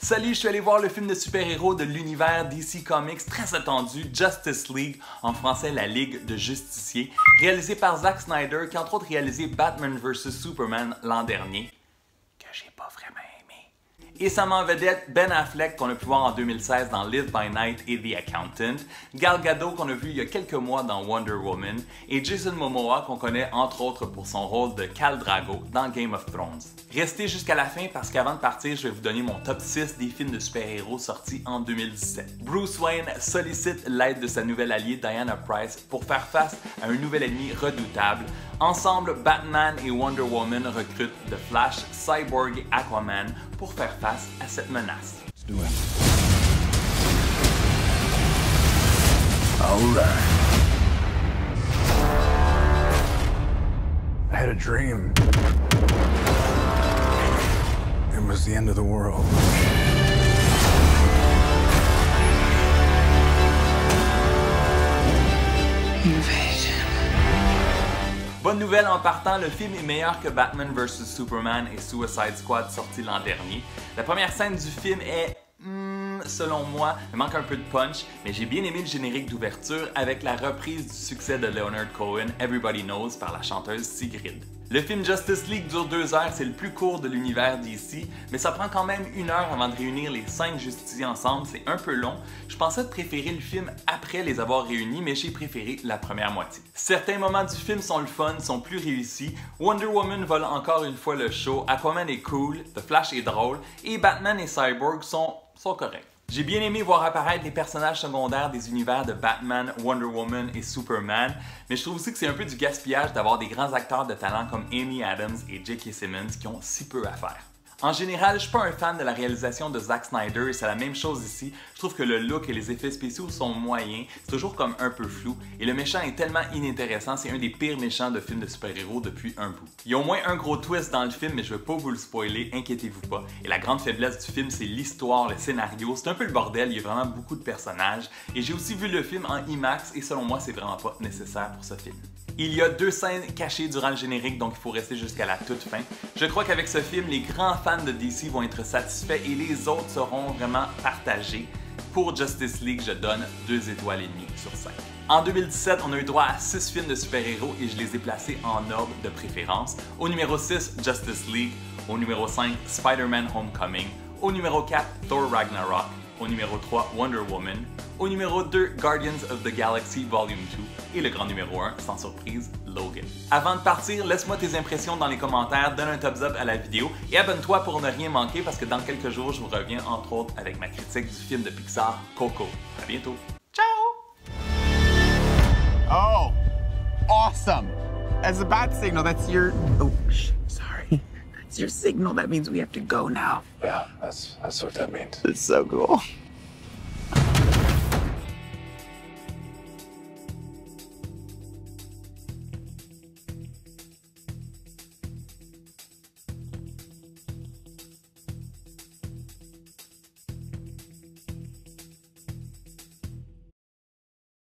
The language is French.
Salut, je suis allé voir le film de super-héros de l'univers DC Comics très attendu, Justice League, en français la Ligue de Justiciers, réalisé par Zack Snyder qui a entre autres réalisé Batman vs Superman l'an dernier, que j'ai pas vraiment aimé. Et ça met en vedette Ben Affleck qu'on a pu voir en 2016 dans Live by Night et The Accountant, Gal Gadot qu'on a vu il y a quelques mois dans Wonder Woman, et Jason Momoa qu'on connaît entre autres pour son rôle de Khal Drogo dans Game of Thrones. Restez jusqu'à la fin parce qu'avant de partir, je vais vous donner mon top 6 des films de super-héros sortis en 2017. Bruce Wayne sollicite l'aide de sa nouvelle alliée Diana Pryce pour faire face à un nouvel ennemi redoutable. Ensemble, Batman et Wonder Woman recrutent The Flash, Cyborg et Aquaman pour faire face à cette menace. Let's do it. All right. I had a dream. It was the end of the world. Invasion. Bonne nouvelle en partant, le film est meilleur que Batman vs Superman et Suicide Squad sorti l'an dernier. La première scène du film est, selon moi, il manque un peu de punch, mais j'ai bien aimé le générique d'ouverture avec la reprise du succès de Leonard Cohen, Everybody Knows, par la chanteuse Sigrid. Le film Justice League dure 2 heures, c'est le plus court de l'univers DC, mais ça prend quand même 1 heure avant de réunir les 5 justiciers ensemble, c'est un peu long. Je pensais préférer le film après les avoir réunis, mais j'ai préféré la première moitié. Certains moments du film sont le fun, sont plus réussis. Wonder Woman vole encore une fois le show, Aquaman est cool, The Flash est drôle, et Batman et Cyborg sont corrects. J'ai bien aimé voir apparaître les personnages secondaires des univers de Batman, Wonder Woman et Superman, mais je trouve aussi que c'est un peu du gaspillage d'avoir des grands acteurs de talent comme Amy Adams et J.K. Simmons qui ont si peu à faire. En général, je suis pas un fan de la réalisation de Zack Snyder et c'est la même chose ici. Je trouve que le look et les effets spéciaux sont moyens, c'est toujours comme un peu flou, et le méchant est tellement inintéressant, c'est un des pires méchants de films de super-héros depuis un bout. Il y a au moins un gros twist dans le film, mais je vais pas vous le spoiler, inquiétez-vous pas. Et la grande faiblesse du film, c'est l'histoire, le scénario, c'est un peu le bordel, il y a vraiment beaucoup de personnages, et j'ai aussi vu le film en IMAX, et selon moi, c'est vraiment pas nécessaire pour ce film. Il y a 2 scènes cachées durant le générique, donc il faut rester jusqu'à la toute fin. Je crois qu'avec ce film, les grands fans de DC vont être satisfaits et les autres seront vraiment partagés. Pour Justice League, je donne 2 étoiles et demie sur 5. En 2017, on a eu droit à 6 films de super-héros et je les ai placés en ordre de préférence. Au numéro 6, Justice League. Au numéro 5, Spider-Man Homecoming. Au numéro 4, Thor Ragnarok. Au numéro 3, Wonder Woman. Au numéro 2, Guardians of the Galaxy Volume 2. Et le grand numéro 1, sans surprise, Logan. Avant de partir, laisse-moi tes impressions dans les commentaires, donne un thumbs up à la vidéo et abonne-toi pour ne rien manquer parce que dans quelques jours, je vous reviens entre autres avec ma critique du film de Pixar, Coco. À bientôt. Ciao! Oh, awesome. As a bat signal, that's your... Oh, sorry. That's your signal. That means we have to go now. Yeah, that's what that means. It's so cool.